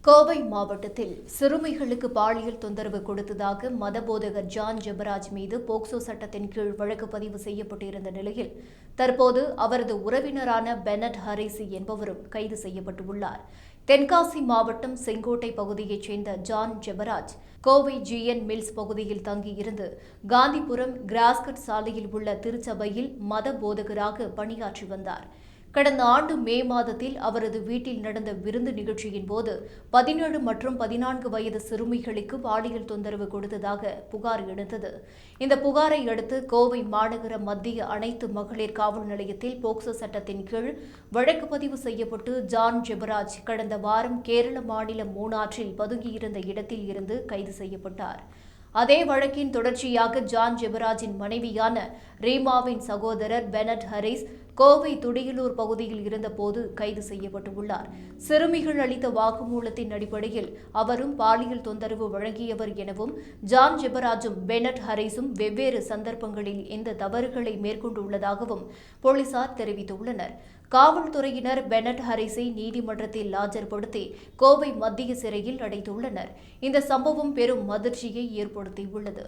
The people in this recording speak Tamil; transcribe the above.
கோவை மாவட்டத்தில் சிறுமிகளுக்கு பாலியல் தொந்தரவு கொடுத்ததாக மதபோதகர் ஜான் ஜெபராஜ் மீது போக்சோ சட்டத்தின் கீழ் வழக்கு பதிவு செய்யப்பட்டிருந்த நிலையில் தற்போது அவரது உறவினரான பெனட் ஹரிசி என்பவரும் கைது செய்யப்பட்டுள்ளார். தென்காசி மாவட்டம் செங்கோட்டை பகுதியைச் சேர்ந்த John Jebaraj Kovai GN mills பகுதியில் தங்கியிருந்து காந்திபுரம் கிராஸ்கட் சாலையில் உள்ள திருச்சபையில் மத போதகராக பணியாற்றி வந்தார். கடந்த ஆண்டு மே மாதத்தில் அவரது வீட்டில் நடந்த விருந்து நிகழ்ச்சியின் போது 17 மற்றும் 14 வயது சிறுமிகளுக்கு பாலியல் தொந்தரவு கொடுத்ததாக புகார் எழுந்தது. இந்த புகாரை அடுத்து கோவை மாநகர மத்திய அனைத்து மகளிர் காவல் நிலையத்தில் போக்சோ சட்டத்தின் கீழ் வழக்கு பதிவு செய்யப்பட்டு ஜான் ஜெபராஜ் கடந்த வாரம் கேரள மாநிலம் மூணாற்றில் பதுங்கியிருந்த இடத்தில் இருந்து கைது செய்யப்பட்டார். அதே வழக்கின் தொடர்ச்சியாக ஜான் ஜெபராஜின் மனைவியான ரீமாவின் சகோதரர் பெனட் ஹரிஸ் கோவை துடியலூர் பகுதியில் இருந்தபோது கைது செய்யப்பட்டுள்ளார். சிறுமிகள் அளித்த வாக்குமூலத்தின் அடிப்படையில் அவரும் பாலியல் தொந்தரவு வழங்கியவர் எனவும் ஜான் ஜெபராஜும் பெனட் ஹரிஸும் வெவ்வேறு சந்தர்ப்பங்களில் இந்த தவறுகளை மேற்கொண்டுள்ளதாகவும் போலீசார் தெரிவித்துள்ளனர். காவல்துறையினர் பெனட் ஹரிஸை நீதிமன்றத்தில் ஆஜர்படுத்தி கோவை மத்திய சிறையில் அடைத்துள்ளனர். இந்த சம்பவம் பெரும் அதிர்ச்சியை ஏற்படுத்தியுள்ளது.